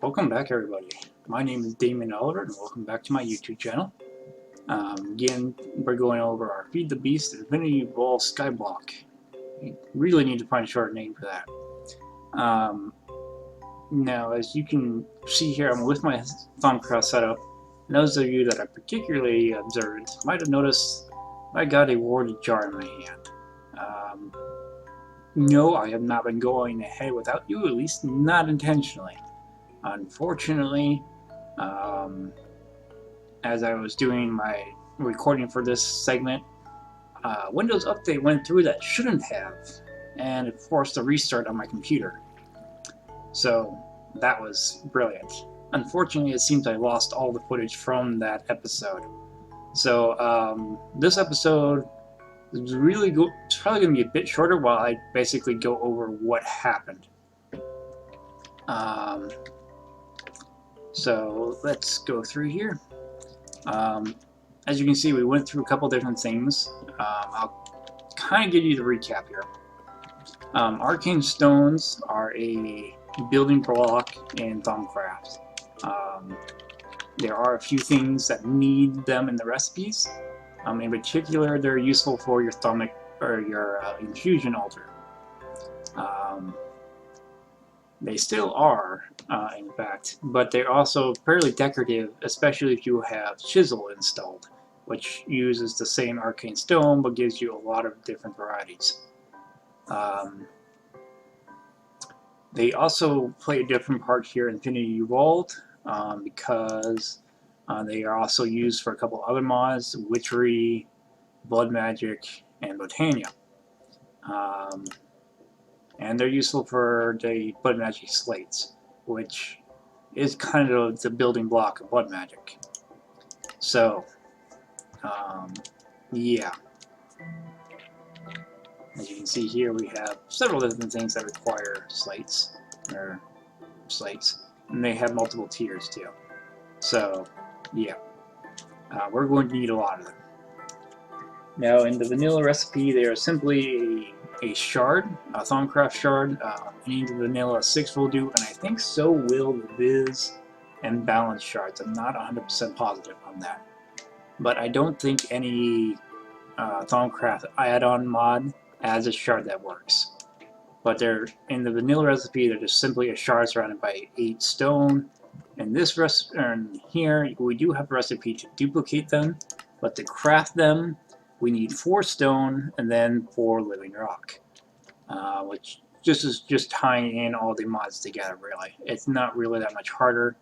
Welcome back, everybody. My name is Damon Oliver, and welcome back to my YouTube channel. Again, we're going over our Feed the Beast Infinity Evolved Skyblock. You really need to find a short name for that. Now, as you can see here, I'm with my Thaumcraft setup. And those of you that are particularly observant might have noticed I got a warded jar in my hand. No, I have not been going ahead without you, at least not intentionally. Unfortunately, as I was doing my recording for this segment, Windows Update went through that shouldn't have, and it forced a restart on my computer. So that was brilliant. Unfortunately, it seems I lost all the footage from that episode. So this episode is really it's probably going to be a bit shorter while I basically go over what happened. So let's go through here. As you can see, we went through a couple different things. I'll kind of give you the recap here. Arcane stones are a building block in Thaumcraft. There are a few things that need them in the recipes. In particular, they're useful for your infusion altar. They still are, in fact, but they're also fairly decorative, especially if you have Chisel installed, which uses the same arcane stone but gives you a lot of different varieties. They also play a different part here in Infinity Evolved, because they are also used for a couple other mods: Witchery, Blood Magic, and Botania. And they're useful for the Blood Magic slates, which is kind of the building block of Blood Magic. So, yeah. As you can see here, we have several different things that require slates, and they have multiple tiers too. So, yeah. We're going to need a lot of them. Now, in the vanilla recipe, they are simply a shard, a Thaumcraft shard. Any vanilla 6 will do, and I think so will the Viz and Balance shards. I'm not 100% positive on that. But I don't think any Thaumcraft add-on mod adds a shard that works. But they're in the vanilla recipe, they're just simply a shard surrounded by 8 stone. In this here, we do have a recipe to duplicate them, but to craft them, we need 4 stone and then 4 living rock, which is just tying in all the mods together. Really, it's not really that much harder,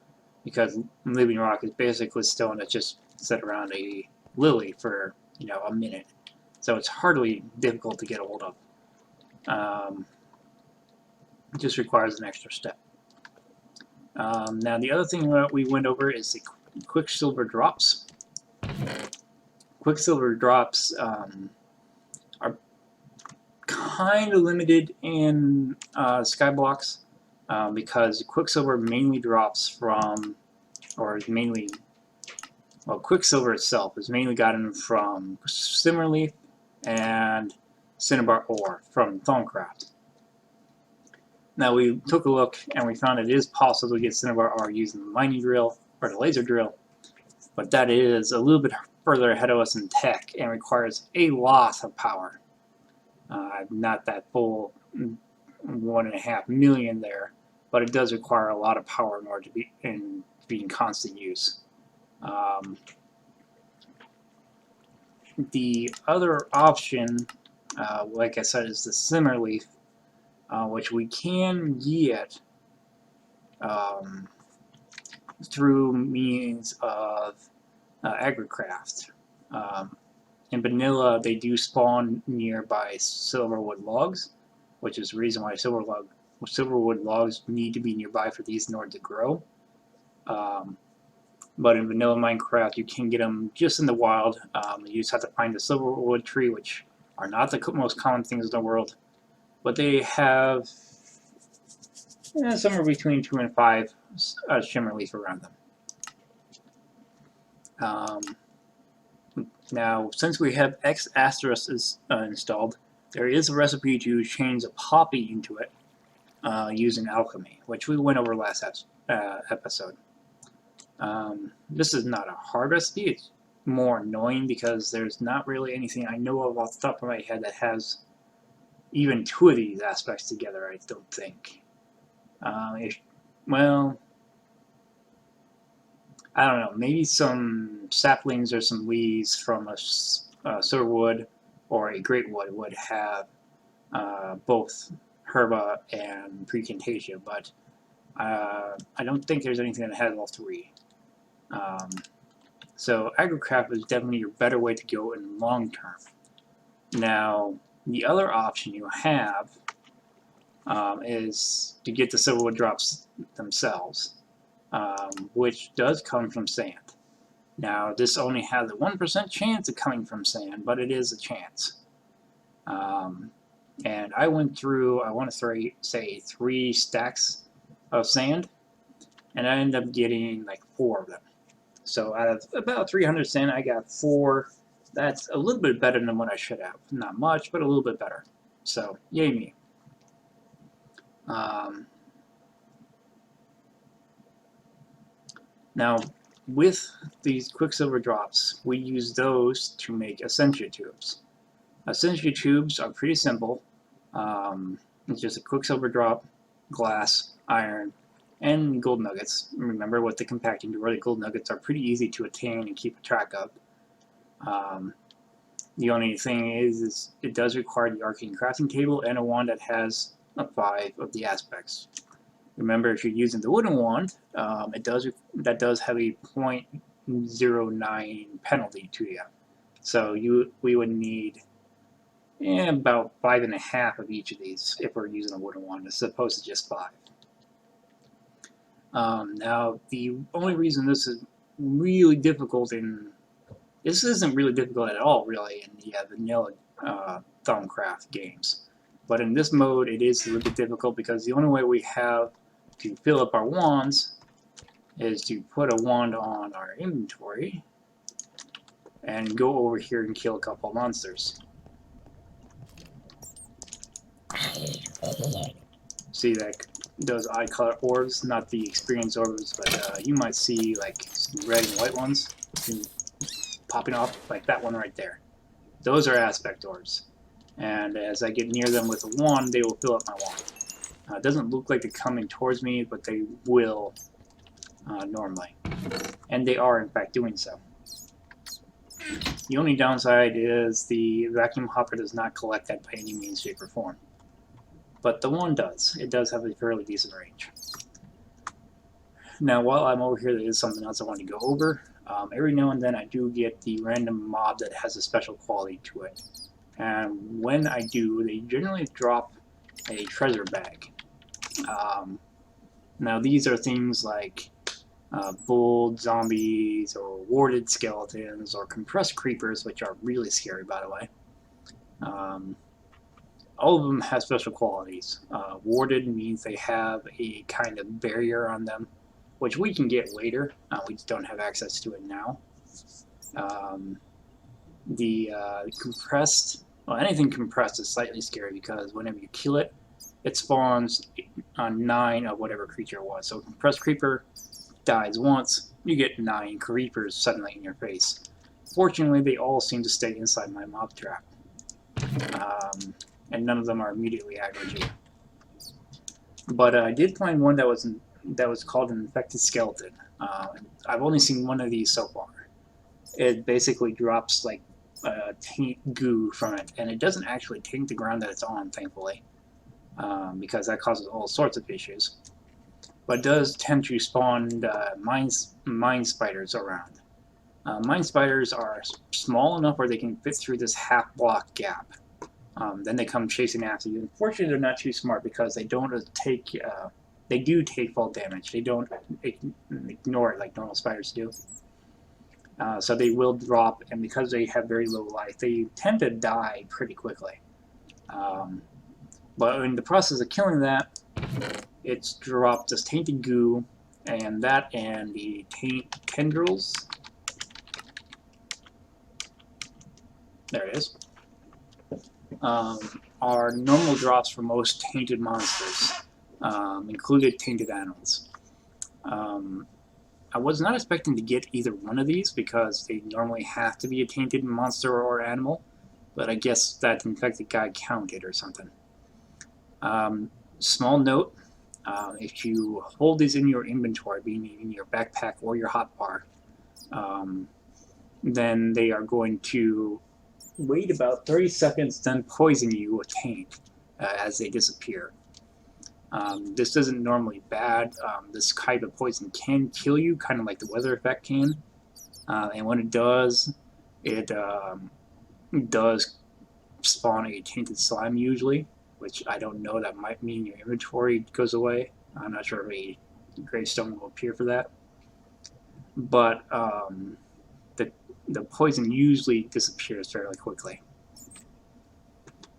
because living rock is basically stone that just set around a lily for a minute, so it's hardly difficult to get a hold of. It just requires an extra step. Now the other thing that we went over is the Quicksilver drops. Quicksilver drops are kind of limited in Skyblocks, because Quicksilver mainly drops from, Quicksilver itself is mainly gotten from Simmerleaf and Cinnabar ore from Thaumcraft. Now we took a look and we found it is possible to get Cinnabar ore using the mining drill or the laser drill, but that is a little bit further ahead of us in tech and requires a lot of power. Not that full 1.5 million there, but it does require a lot of power in order to be in constant use. The other option, like I said, is the Simmerleaf, which we can get through means of Agricraft. In vanilla, they do spawn nearby silverwood logs, which is the reason why silverwood logs need to be nearby for these in order to grow. But in vanilla Minecraft, you can get them just in the wild. You just have to find the silverwood tree, which are not the most common things in the world, but they have somewhere between 2 and 5 Shimmerleaf around them. Now, since we have X asterisk installed, there is a recipe to change a poppy into it using alchemy, which we went over last episode. This is not a hard recipe. It's more annoying because there's not really anything I know of off the top of my head that has even two of these aspects together, I don't think. Well, I don't know, maybe some saplings or some leaves from a silverwood or a greatwood would have both herba and precantasia, but I don't think there's anything that has all three. So agrocraft is definitely your better way to go in the long term. Now, the other option you have is to get the silverwood drops themselves, which does come from sand. Now, this only has a 1% chance of coming from sand, but it is a chance. And I went through, I want to say 3 stacks of sand, and I ended up getting like 4 of them. So out of about 300 sand, I got 4. That's a little bit better than what I should have. Not much, but a little bit better. So, yay me. Now, with these quicksilver drops, we use those to make Essentia tubes. Essentia tubes are pretty simple. It's just a quicksilver drop, glass, iron, and gold nuggets. Remember, with the compacting door, the gold nuggets are pretty easy to attain and keep track of. The only thing is it does require the arcane crafting table and a wand that has 5 of the aspects. Remember, if you're using the wooden wand, that does have a 0.09 penalty to you. So we would need about 5.5 of each of these if we're using a wooden wand, as opposed to just 5. Now, the only reason this is really difficult this isn't really difficult at all, really, in the vanilla Thaumcraft games. But in this mode, it is a little bit difficult because the only way we have to fill up our wands is to put a wand on our inventory and go over here and kill a couple of monsters. See those eye color orbs, not the experience orbs, but you might see like some red and white ones popping off, like that one right there. Those are aspect orbs, and as I get near them with a wand, they will fill up my wand. It doesn't look like they're coming towards me, but they will normally, and they are in fact doing so. The only downside is the vacuum hopper does not collect that by any means, shape, or form. But the one does. It does have a fairly decent range. Now, while I'm over here, there is something else I want to go over. Every now and then I do get the random mob that has a special quality to it. And when I do, they generally drop a treasure bag. Now, these are things like bulled zombies or warded skeletons or compressed creepers, which are really scary, by the way. All of them have special qualities. Warded means they have a kind of barrier on them, which we can get later. We just don't have access to it now. The compressed, well, anything compressed is slightly scary because whenever you kill it, it spawns on 9 of whatever creature it was. So a compressed creeper dies once, you get 9 creepers suddenly in your face. Fortunately, they all seem to stay inside my mob trap. And none of them are immediately aggro you. But I did find one that was called an infected skeleton. I've only seen one of these so far. It basically drops like taint goo from it, and it doesn't actually taint the ground that it's on, thankfully, because that causes all sorts of issues. But it does tend to spawn mine spiders around. Mine spiders are small enough where they can fit through this half-block gap. Then they come chasing after you. Unfortunately, they're not too smart because they don't take. They do take fall damage. They don't ignore it like normal spiders do. So they will drop, and because they have very low life, they tend to die pretty quickly. But in the process of killing that, it's dropped this tainted goo, and the taint tendrils. There it is. Are normal drops for most tainted monsters, included tainted animals. I was not expecting to get either one of these because they normally have to be a tainted monster or animal, but I guess that infected guy counted or something. Small note, if you hold these in your inventory, being in your backpack or your hotbar, then they are going to wait about 30 seconds, then poison you with taint as they disappear. This isn't normally bad. This kind of poison can kill you, kind of like the weather effect can. And when it does spawn a tainted slime usually, which I don't know, that might mean your inventory goes away. I'm not sure if a gravestone will appear for that. But the poison usually disappears fairly quickly.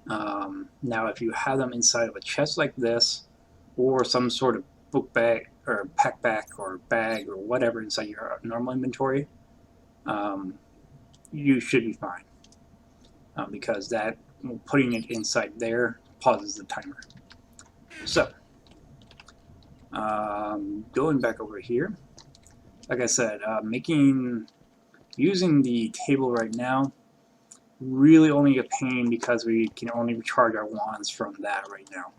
Now if you have them inside of a chest like this, or some sort of book bag or packback or bag or whatever inside your normal inventory, you should be fine, because that putting it inside there pauses the timer. So going back over here, like I said, using the table right now really only a pain because we can only recharge our wands from that right now.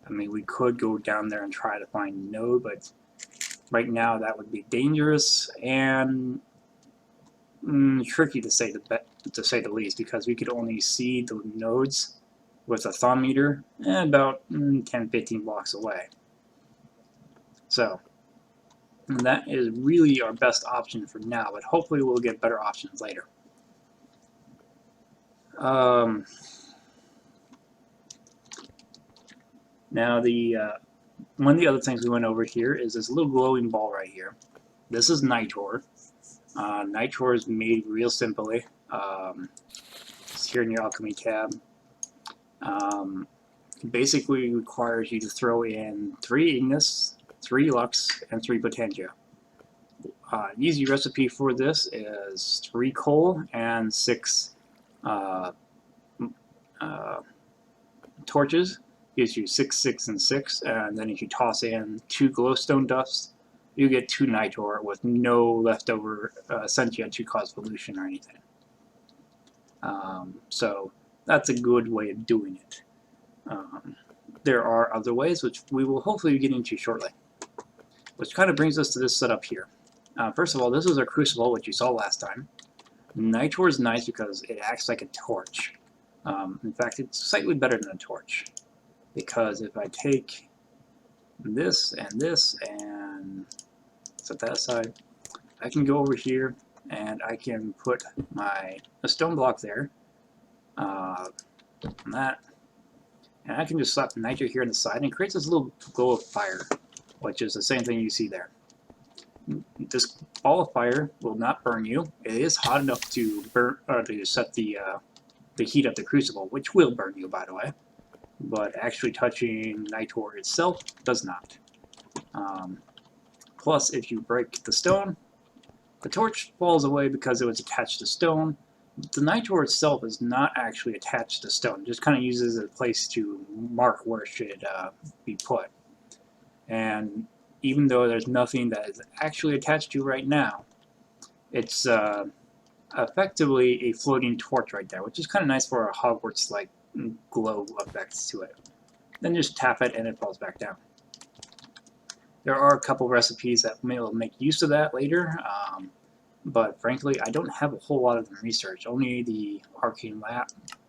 I mean, we could go down there and try to find a node, but right now that would be dangerous and tricky to say the least, because we could only see the nodes with a thumb meter about 10-15 blocks away. So that is really our best option for now, but hopefully we'll get better options later. Now one of the other things we went over here is this little glowing ball right here. This is nitor. Nitor is made real simply. It's here in your alchemy tab. Basically requires you to throw in 3 Ignis, 3 Lux, and 3 Potentia. Easy recipe for this is 3 coal and 6 torches. Gives you 6, 6, and 6, and then if you toss in 2 glowstone dust, you get 2 nitor with no leftover Essentia to cause pollution or anything. So that's a good way of doing it. There are other ways, which we will hopefully get into shortly. Which kind of brings us to this setup here. First of all, this is our crucible, which you saw last time. Nitor is nice because it acts like a torch. In fact, it's slightly better than a torch. Because if I take this and set that aside, I can go over here and I can put a stone block there, and that, and I can just slap the nitro here on the side, and it creates this little glow of fire, which is the same thing you see there. This ball of fire will not burn you. It is hot enough to burn, to set the heat of the crucible, which will burn you, by the way. But actually touching nitor itself does not. Plus, if you break the stone, the torch falls away because it was attached to stone. The nitor itself is not actually attached to stone. It just kind of uses a place to mark where it should be put. And even though there's nothing that is actually attached to right now, it's effectively a floating torch right there, which is kind of nice for a Hogwarts-like glow effects to it. Then just tap it and it falls back down. There are a couple recipes that will make use of that later, but frankly I don't have a whole lot of them researched. Only the arcane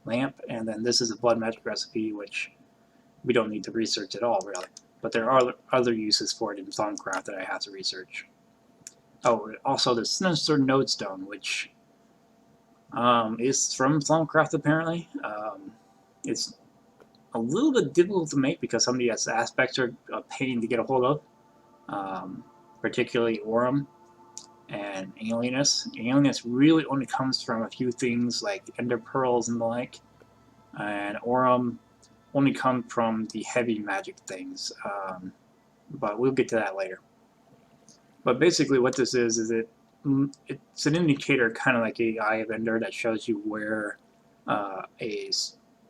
lamp, and then this is a blood magic recipe, which we don't need to research at all really. But there are other uses for it in Thaumcraft that I have to research. Oh, also the Sinister Nodestone, which is from Thaumcraft apparently. It's a little bit difficult to make because some of the aspects are a pain to get a hold of, particularly Aurum and Alienus. Alienus really only comes from a few things like Ender Pearls and the like, and Aurum only come from the heavy magic things, but we'll get to that later. But basically what this is it's an indicator, kind of like a Eye of Ender, that shows you where a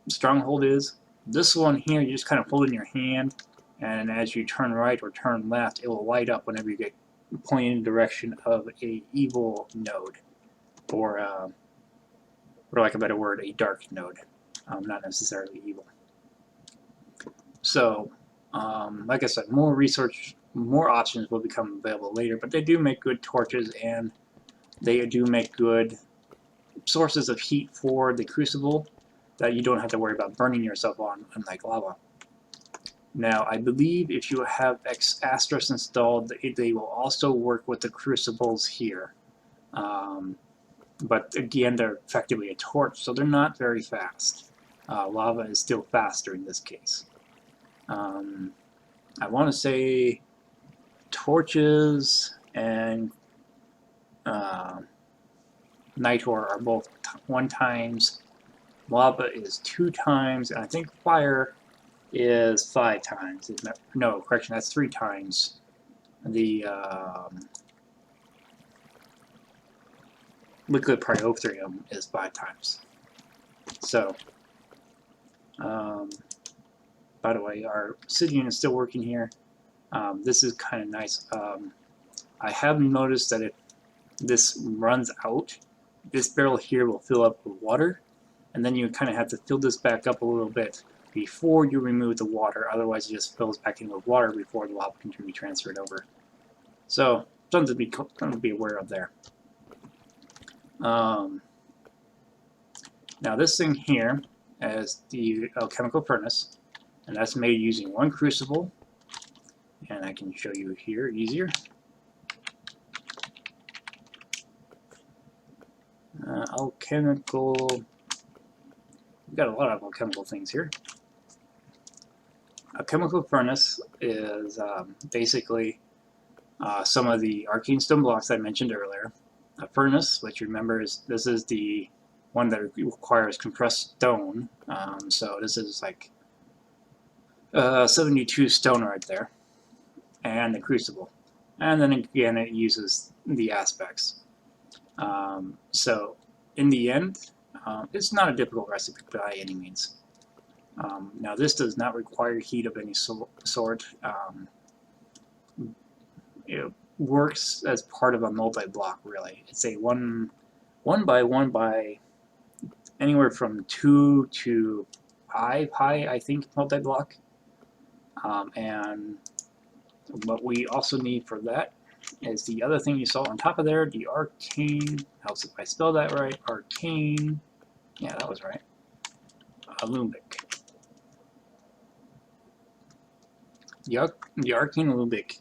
stronghold is. This one here, you just kind of hold in your hand, and as you turn right or turn left, it will light up whenever you get pointing in the direction of a evil node, or for lack of a better word, a dark node, not necessarily evil. So, like I said, more research, more options will become available later, but they do make good torches, and they do make good sources of heat for the crucible that you don't have to worry about burning yourself on, unlike lava. Now, I believe if you have Asterisk installed, they will also work with the crucibles here. But again, they're effectively a torch, so they're not very fast. Lava is still faster in this case. I want to say torches and Nitor are both 1 times. Lava is 2 times, and I think fire is 5 times. No, correction, that's 3 times. The liquid pyrothrium is 5 times. So, by the way, our obsidian is still working here. This is kind of nice. I have noticed that if this runs out, this barrel here will fill up with water, and then you kind of have to fill this back up a little bit before you remove the water. Otherwise, it just fills back in with water before the lava can be transferred over. So, something to be aware of there. Now, this thing here is the alchemical furnace, and that's made using 1 crucible, and I can show you here easier. Alchemical, we've got a lot of alchemical things here. A chemical furnace is basically some of the arcane stone blocks I mentioned earlier. A furnace, which remember this is the one that requires compressed stone. So this is like 72 stone right there, and the crucible. And then again, it uses the aspects. So in the end, it's not a difficult recipe by any means. Now this does not require heat of any sort. It works as part of a multi-block, really. It's a one by one by anywhere from 2 to 5 high, I think, multi-block. And what we also need for that is the other thing you saw on top of there, the arcane, helps if I spell that right, arcane, yeah, that was right, alembic. The arcane alembic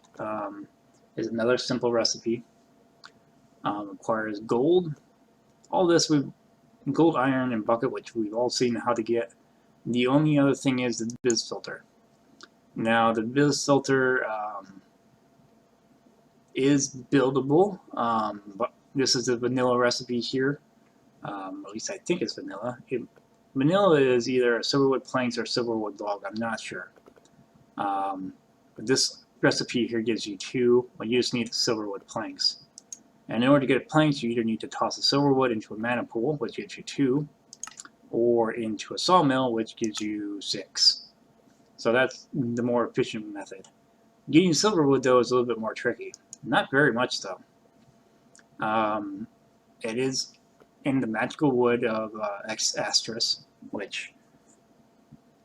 is another simple recipe. Requires gold. All this, gold, iron, and bucket, which we've all seen how to get. The only other thing is the Viz filter. Now, the Viz filter is buildable, but this is a vanilla recipe here. At least I think it's vanilla. Vanilla is either silverwood planks or silverwood log, I'm not sure. But this recipe here gives you 2, but you just need the silverwood planks. And in order to get planks, you either need to toss a silverwood into a mana pool, which gives you 2, or into a sawmill, which gives you 6. So that's the more efficient method. Getting silverwood, though, is a little bit more tricky. Not very much, though. It is in the magical wood of Asterisk, which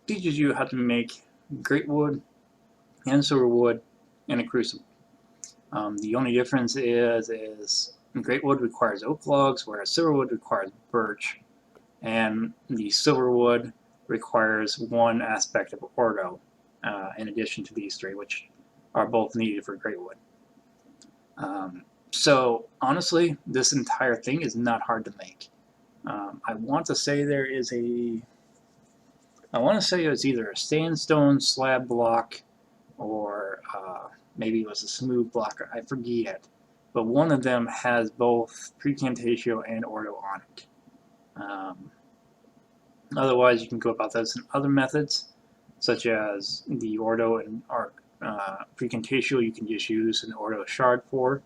teaches you how to make great wood and silverwood in a crucible. The only difference is great wood requires oak logs, whereas silverwood requires birch, and the silverwood requires 1 aspect of ordo, in addition to these 3, which are both needed for great wood. So honestly, this entire thing is not hard to make. I want to say there is I want to say it was either a sandstone slab block or maybe it was a smooth block, I forget. But one of them has both Precantatio and Ordo on it. Otherwise, you can go about this in other methods, such as the Ordo and Precantatio you can just use an Ordo shard for.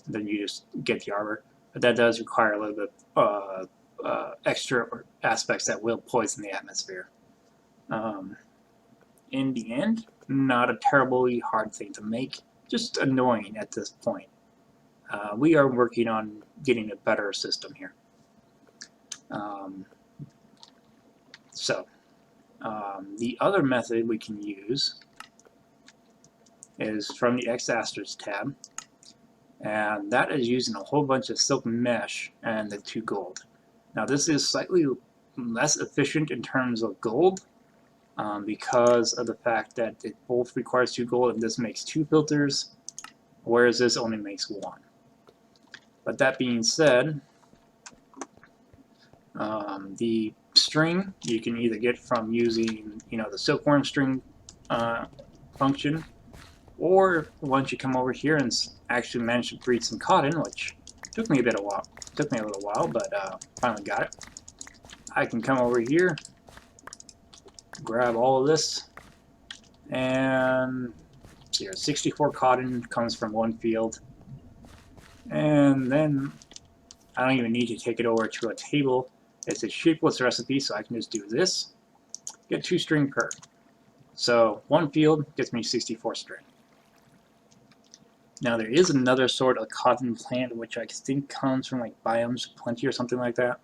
Then you just get the arbor. But that does require a little bit extra aspects that will poison the atmosphere. In the end, not a terribly hard thing to make. just annoying at this point. We are working on getting a better system here. The other method we can use is from the X-Asters tab, and that is using a whole bunch of silk mesh and the 2 gold. Now this is slightly less efficient in terms of gold because of the fact that it both requires 2 gold and this makes 2 filters, whereas this only makes 1. But that being said, the string you can either get from using, the silkworm string function, or once you come over here and actually manage to breed some cotton, which took me a little while, but finally got it. I can come over here, grab all of this, and here 64 cotton comes from 1 field, and then I don't even need to take it over to a table. It's a shapeless recipe, so I can just do this, get 2 string per. So 1 field gets me 64 string. Now there is another sort of cotton plant which I think comes from like Biomes Plenty or something like that,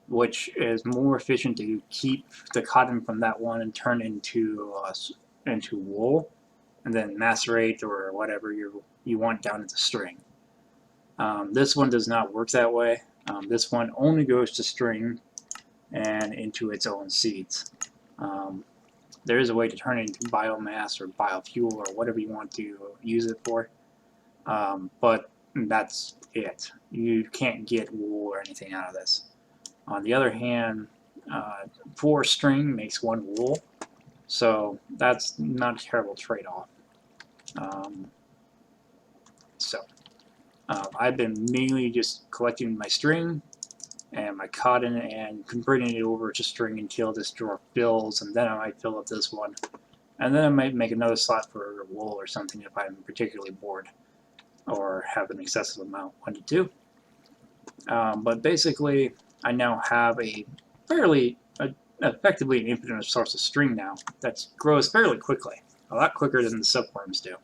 which is more efficient to keep the cotton from that one and turn into wool, and then macerate or whatever you want down into string. This one does not work that way. This one only goes to string and into its own seeds. There is a way to turn it into biomass or biofuel or whatever you want to use it for, but that's it. You can't get wool or anything out of this. On the other hand, 4 string makes 1 wool, so that's not a terrible trade-off. I've been mainly just collecting my string and my cotton and converting it over to string until this drawer fills, and then I might fill up this one. And then I might make another slot for wool or something if I'm particularly bored or have an excessive amount, 1 to 2. But basically, I now have effectively an infinite source of string now that grows fairly quickly, a lot quicker than the silkworms do.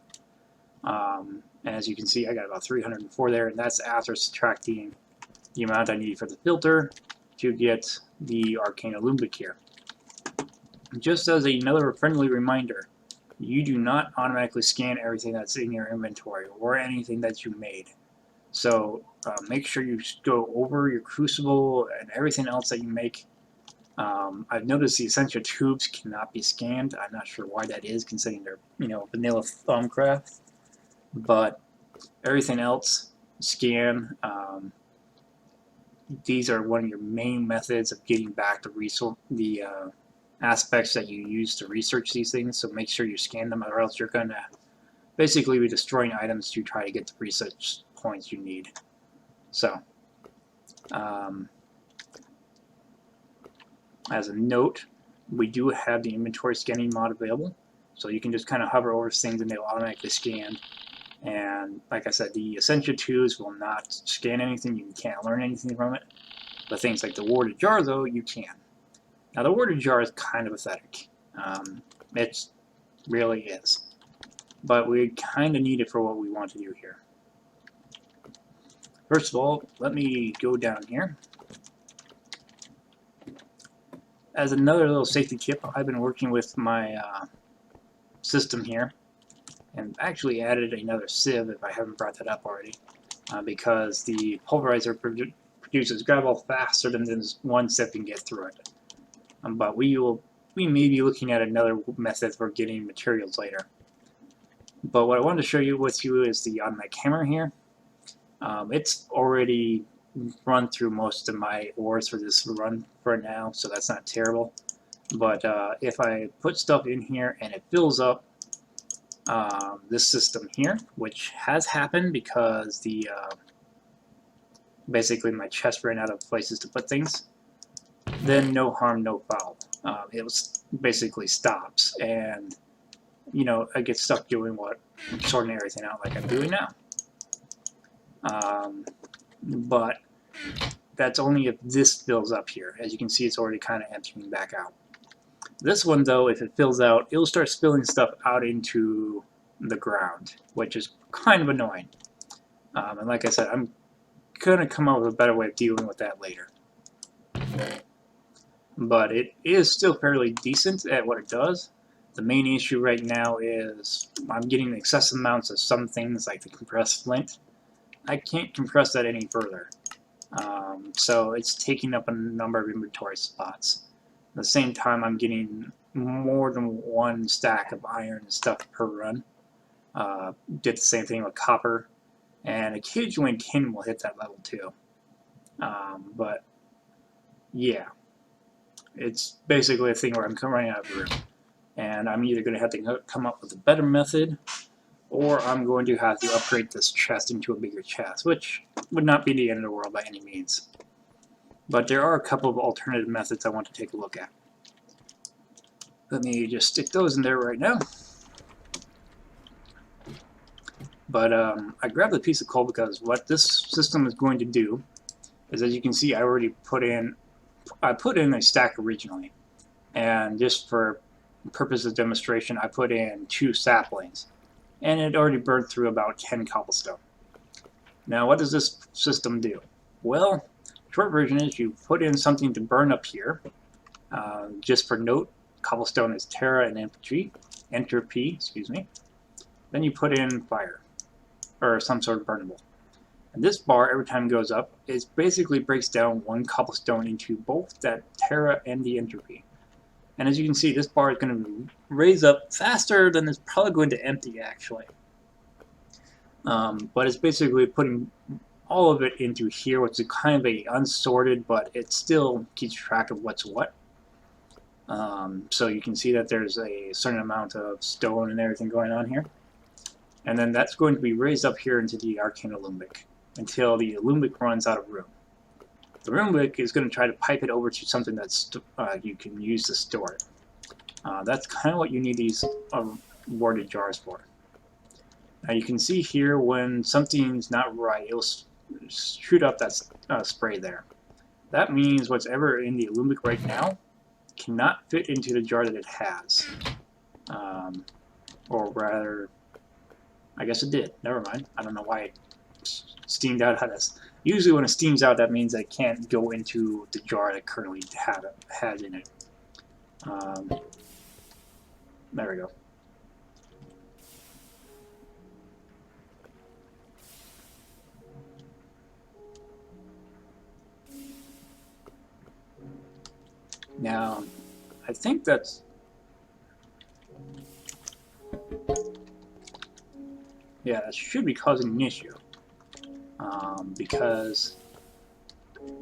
As you can see, I got about 304 there, and that's after subtracting the amount I need for the filter to get the arcane alembic here. Just as another friendly reminder, you do not automatically scan everything that's in your inventory or anything that you made. So make sure you go over your crucible and everything else that you make. I've noticed the Essentia tubes cannot be scanned. I'm not sure why that is, considering they're vanilla Thaumcraft. But everything else, scan. These are one of your main methods of getting back the aspects that you use to research these things. So make sure you scan them, or else you're going to basically be destroying items to try to get the research points you need. So, as a note, we do have the inventory scanning mod available, so you can just kind of hover over things and they'll automatically scan. And like I said, the Essentia 2s will not scan anything. You can't learn anything from it. But things like the warded jar, though, you can. Now, the warded jar is kind of pathetic. It really is. But we kind of need it for what we want to do here. First of all, let me go down here. As another little safety tip, I've been working with my system here, and actually added another sieve if I haven't brought that up already, because the pulverizer produces gravel faster than this one sieve can get through it. But we may be looking at another method for getting materials later. But what I wanted to show you with you is on my camera here. It's already run through most of my ores for this run for now, so that's not terrible. But if I put stuff in here and it fills up this system here, which has happened because the basically my chest ran out of places to put things, then no harm, no foul. It was basically stops, and I get stuck doing sorting everything out like I'm doing now. But that's only if this fills up here. As you can see, it's already kind of emptying back out. This one, though, if it fills out, it'll start spilling stuff out into the ground, which is kind of annoying. And like I said, I'm going to come up with a better way of dealing with that later. But it is still fairly decent at what it does. The main issue right now is I'm getting excessive amounts of some things like the compressed flint. I can't compress that any further. So it's taking up a number of inventory spots. At the same time, I'm getting more than one stack of iron and stuff per run. Did the same thing with copper, and occasionally tin will hit that level too. But yeah, it's basically a thing where I'm running out of room, and I'm either going to have to come up with a better method, or I'm going to have to upgrade this chest into a bigger chest, which would not be the end of the world by any means. But there are a couple of alternative methods I want to take a look at. Let me just stick those in there right now. But I grabbed a piece of coal because what this system is going to do is, as you can see, I put in a stack originally, and just for purpose of demonstration, I put in 2 saplings, and it already burned through about 10 cobblestone. Now, what does this system do? Well, short version is you put in something to burn up here. Just for note, cobblestone is Terra and entropy, excuse me. Then you put in fire, or some sort of burnable. And this bar, every time it goes up, it basically breaks down 1 cobblestone into both that Terra and the entropy. And as you can see, this bar is going to raise up faster than it's probably going to empty, actually. But it's basically putting all of it into here, which is kind of a unsorted, but it still keeps track of what's what. So you can see that there's a certain amount of stone and everything going on here. And then that's going to be raised up here into the arcane alembic until the alembic runs out of room. The alembic is going to try to pipe it over to something that's you can use to store it. That's kind of what you need these warded jars for. Now you can see here when something's not right, it'll shoot up that spray there. That means whatever in the alembic right now cannot fit into the jar that it has. Or rather, I guess it did. Never mind. I don't know why it steamed out. Usually when it steams out, that means it can't go into the jar that currently has in it. There we go. Now, I think that's... yeah, that should be causing an issue. Because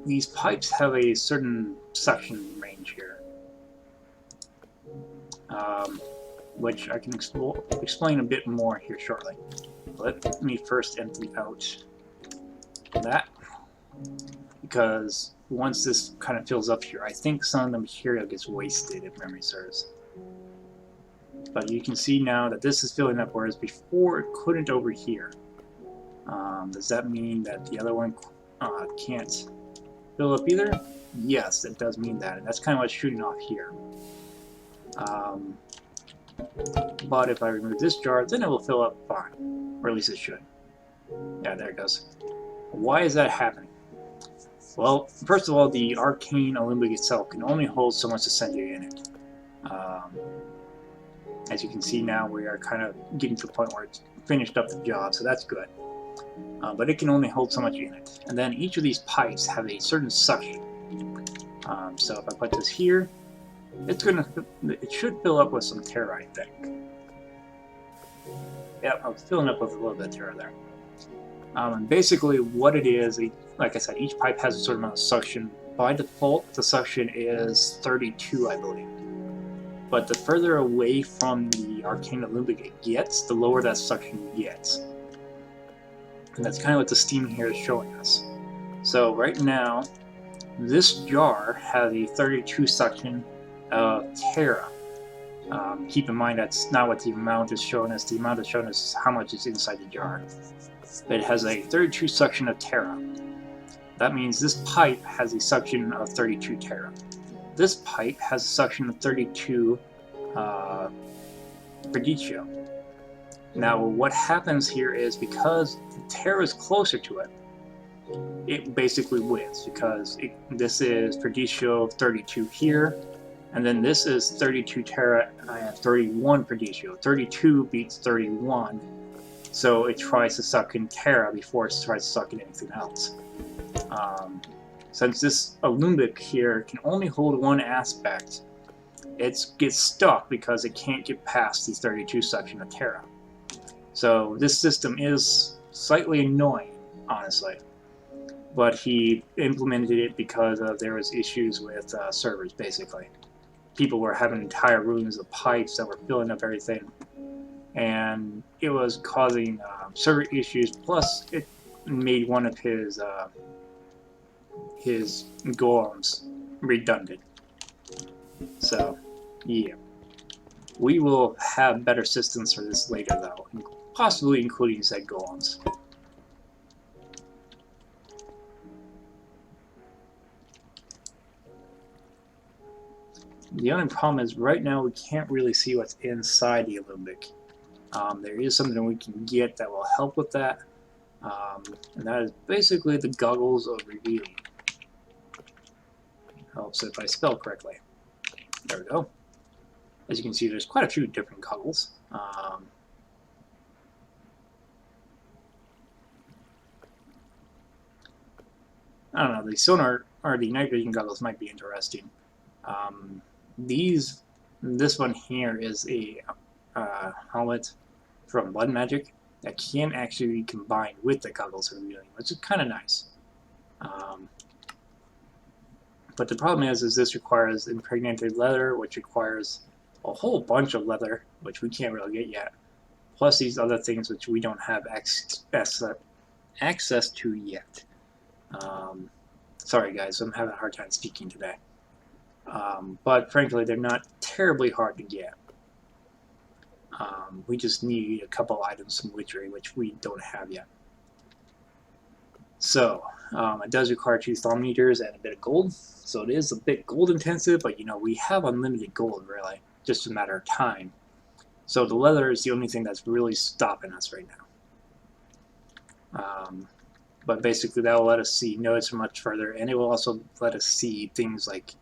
these pipes have a certain suction range here. Which I can explain a bit more here shortly. Let me first empty out that, because once this kind of fills up here, I think some of the material gets wasted, if memory serves. But you can see now that this is filling up, whereas before it couldn't over here. Does that mean that the other one can't fill up either? Yes, it does mean that, and that's kind of what's shooting off here. But if I remove this jar, then it will fill up fine, or at least it should. Yeah, there it goes. Why is that happening? Well, first of all, the arcane alembic itself can only hold so much Essentia in it. As you can see now, we are kind of getting to the point where it's finished up the job, so that's good. But it can only hold so much in it. And then each of these pipes have a certain suction. So if I put this here, it should fill up with some Terra, I think. Yep, I'm filling up with a little bit of Terra there. And basically what it is, like I said, each pipe has a certain amount of suction. By default, the suction is 32, I believe. But the further away from the arcane alembic it gets, the lower that suction gets. And that's kind of what the steam here is showing us. So right now, this jar has a 32 suction of Terra. Keep in mind that's not what the amount is showing us. The amount is showing us how much is inside the jar. It has a 32 suction of Terra. That means this pipe has a suction of 32 Terra. This pipe has a suction of 32 Verdicio. Now what happens here is because the Terra is closer to it, it basically wins because this is Perdicio 32 here, and then this is 32 Terra and 31 Perdicio. 32 beats 31, so it tries to suck in Terra before it tries to suck in anything else. Since this Alembic here can only hold one aspect, it gets stuck because it can't get past these 32 suction of Terra. So this system is slightly annoying, honestly. But he implemented it because there was issues with servers, basically. People were having entire rooms of pipes that were filling up everything, and it was causing server issues. Plus, it made one of his golems redundant. So, yeah, we will have better systems for this later, though, possibly including said golems. The only problem is right now we can't really see what's inside the Alembic. There is something we can get that will help with that, and that is basically the goggles of revealing. Helps if I spell correctly. There we go. As you can see, there's quite a few different goggles. I don't know, the sonar or the night vision goggles might be interesting. This one here is a helmet from Blood Magic that can actually be combined with the goggles of revealing, which is kind of nice. But the problem is this requires impregnated leather, which requires a whole bunch of leather, which we can't really get yet. Plus these other things which we don't have access to yet. Sorry guys, I'm having a hard time speaking today. But frankly, they're not terribly hard to get. We just need a couple items from Witchery, which we don't have yet. So, it does require 2 Thaummeters and a bit of gold. So it is a bit gold intensive, but you know, we have unlimited gold, really. Just a matter of time. So the leather is the only thing that's really stopping us right now. But basically that will let us see nodes much further, and it will also let us see things like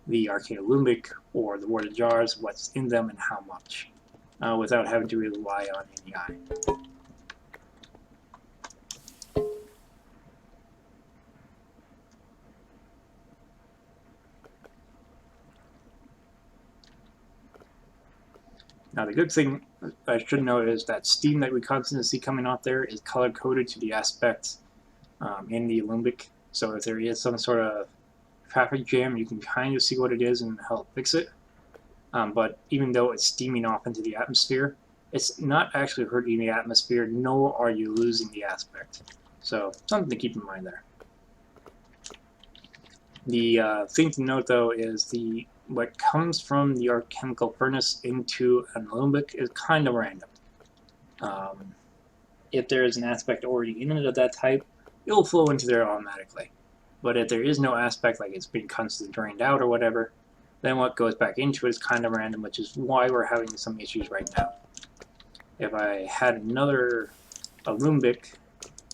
the Arcane Alembic or the Warded Jars, what's in them and how much, without having to rely on any eye. Now the good thing I should note is that steam that we constantly see coming out there is color-coded to the aspects in the Alembic. So if there is some sort of traffic jam, you can kind of see what it is and help fix it. But even though it's steaming off into the atmosphere, it's not actually hurting the atmosphere, nor are you losing the aspect. So something to keep in mind there. The thing to note though is what comes from the alchemical furnace into an Alembic is kind of random. If there is an aspect already in it of that type, it will flow into there automatically. But if there is no aspect, like it's being constantly drained out or whatever, then what goes back into it is kind of random, which is why we're having some issues right now. If I had another Alembic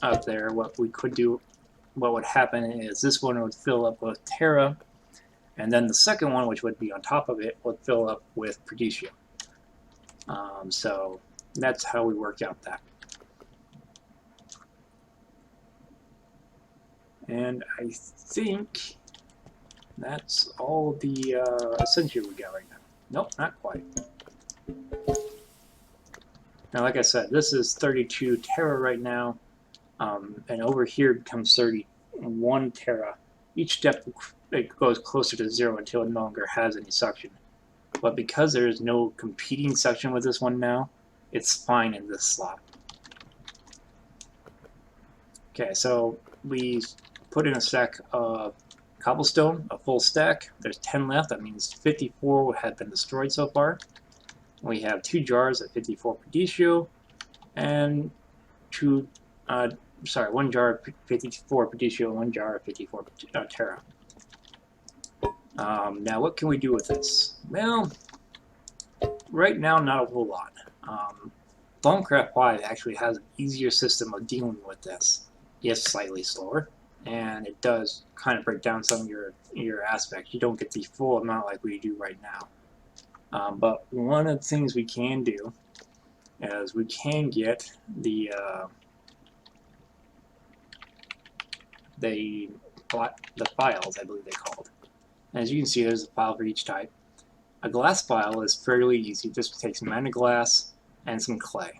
out there, what would happen is this one would fill up with Terra, and then the second one, which would be on top of it, would fill up with Perdicio. So that's how we worked out that. And I think that's all the Essentia we got right now. Nope, not quite. Now, like I said, this is 32 Terra right now, and over here becomes 31 Terra. Each step it goes closer to 0 until it no longer has any suction. But because there is no competing suction with this one now, it's fine in this slot. Okay, so we put in a stack of cobblestone, a full stack. There's 10 left. That means 54 have been destroyed so far. We have 2 jars at 54 Perdicio, and 1 jar of 54 Perdicio and 1 jar of 54 Terra. Now, what can we do with this? Well, right now, not a whole lot. Thaumcraft 5 actually has an easier system of dealing with this. It's slightly slower, and it does kind of break down some of your aspects. You don't get the full amount like we do right now. But one of the things we can do is we can get the files, I believe they're called. As you can see, there's a file for each type. A glass file is fairly easy. This takes mana glass and some clay.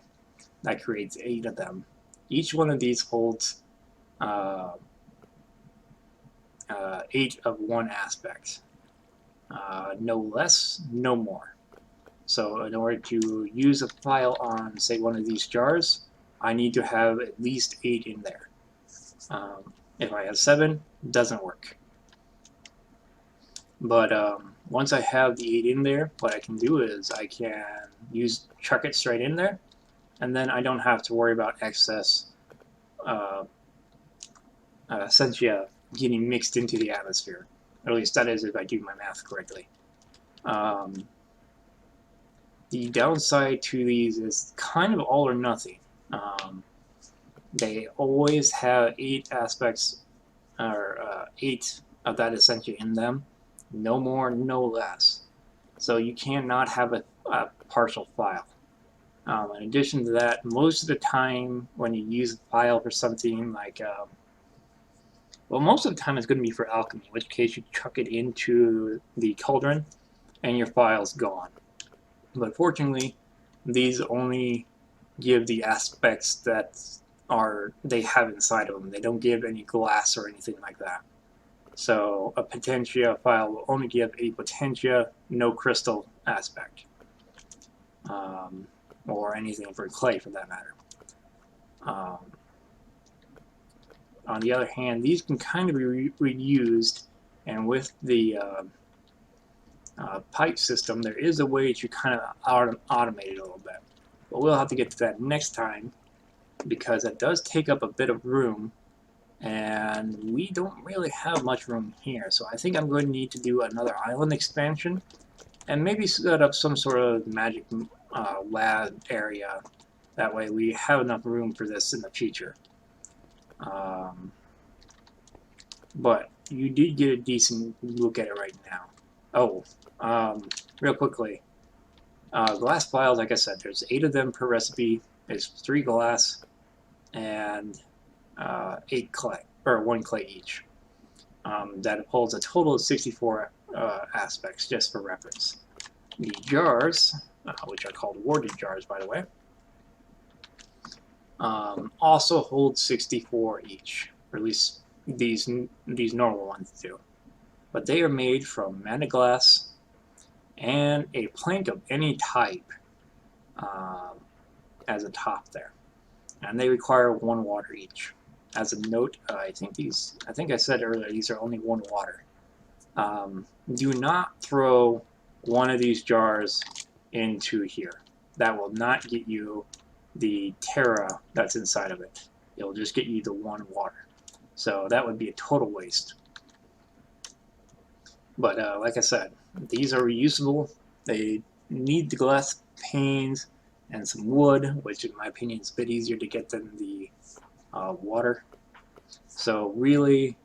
That creates 8 of them. Each one of these holds 8 of one aspect. No less, no more. So in order to use a file on, say, one of these jars, I need to have at least 8 in there. If I have 7, it doesn't work. But once I have the 8 in there, what I can do is I can chuck it straight in there, and then I don't have to worry about excess Essentia getting mixed into the atmosphere. Or at least that is if I do my math correctly. The downside to these is kind of all or nothing. They always have 8 aspects, or 8 of that Essentia in them. No more, no less. So you cannot have a partial file. In addition to that, most of the time when you use a file for something like, well, most of the time it's going to be for alchemy, in which case you chuck it into the cauldron and your file's gone. But fortunately, these only give the aspects that they have inside of them. They don't give any glass or anything like that. So a Potentia file will only give a Potentia, no crystal aspect. Or anything for clay for that matter. On the other hand, these can kind of be reused, and with the pipe system, there is a way to kind of automate it a little bit. But we'll have to get to that next time, because it does take up a bit of room, and we don't really have much room here. So I think I'm going to need to do another island expansion, and maybe set up some sort of magic lab area. That way we have enough room for this in the future. But you did get a decent look at it right now. Oh, real quickly, glass files, like I said, there's 8 of them per recipe. There's 3 glass and 8 clay, or 1 clay each. That holds a total of 64 aspects, just for reference. The jars, which are called warded jars, by the way, also hold 64 each, or at least these normal ones do. But they are made from mana glass and a plank of any type as a top there, and they require 1 water each. As a note, I think I said earlier, these are only 1 water. Do not throw one of these jars into here. That will not get you the Terra that's inside of it. It'll just get you the 1 water. So that would be a total waste. But like I said, these are reusable. They need the glass panes and some wood, which in my opinion is a bit easier to get than the water. So really,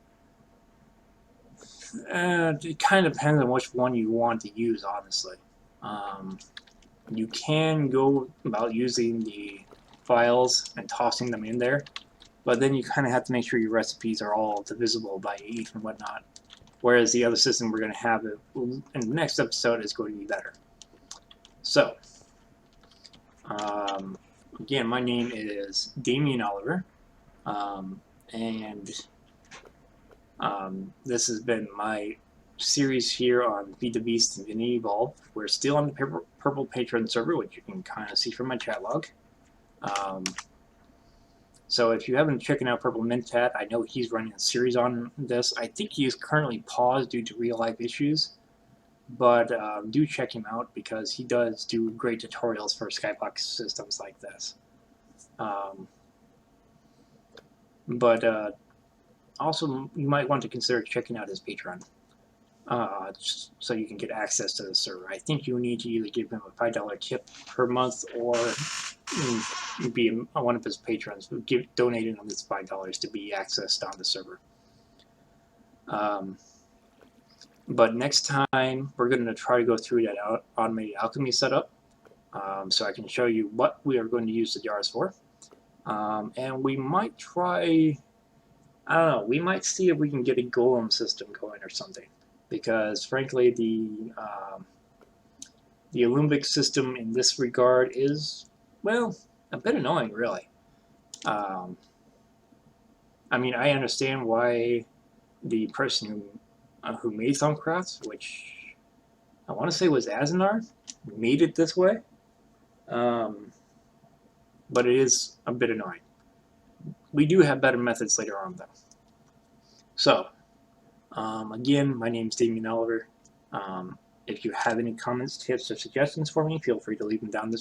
it kind of depends on which one you want to use, honestly. You can go about using the files and tossing them in there, but then you kind of have to make sure your recipes are all divisible by 8 and whatnot. Whereas the other system we're going to have in the next episode is going to be better. So, again, my name is Damien Oliver, and this has been my series here on FTB Infinity Evolved. We're still on the Purple Patron server, which you can kind of see from my chat log. So if you haven't checked out Purple Mintat, I know he's running a series on this. I think he is currently paused due to real-life issues, but do check him out because he does do great tutorials for Skyblock systems like this. Also, you might want to consider checking out his Patreon, so you can get access to the server. I think you need to either give him a $5 tip per month or be one of his patrons who donated on this $5 to be accessed on the server. But next time we're going to try to go through that automated alchemy setup, so I can show you what we are going to use the jars for, and we might try, I don't know, we might see if we can get a golem system going or something, because frankly the Olympic system in this regard is, well, a bit annoying, really. I mean, I understand why the person who made Thaumcraft, which I want to say was Azenar, made it this way. But it is a bit annoying. We do have better methods later on, though. So, again, my name is Damien Oliver. If you have any comments, tips, or suggestions for me, feel free to leave them down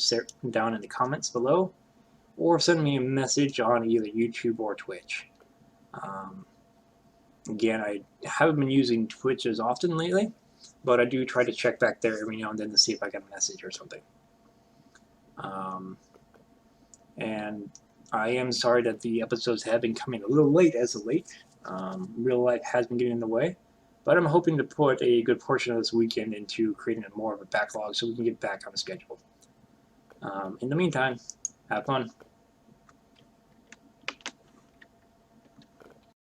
in the comments below, or send me a message on either YouTube or Twitch. Again, I haven't been using Twitch as often lately, but I do try to check back there every now and then to see if I get a message or something. And I am sorry that the episodes have been coming a little late as of late. Real life has been getting in the way, but I'm hoping to put a good portion of this weekend into creating more of a backlog so we can get back on the schedule. In the meantime, have fun.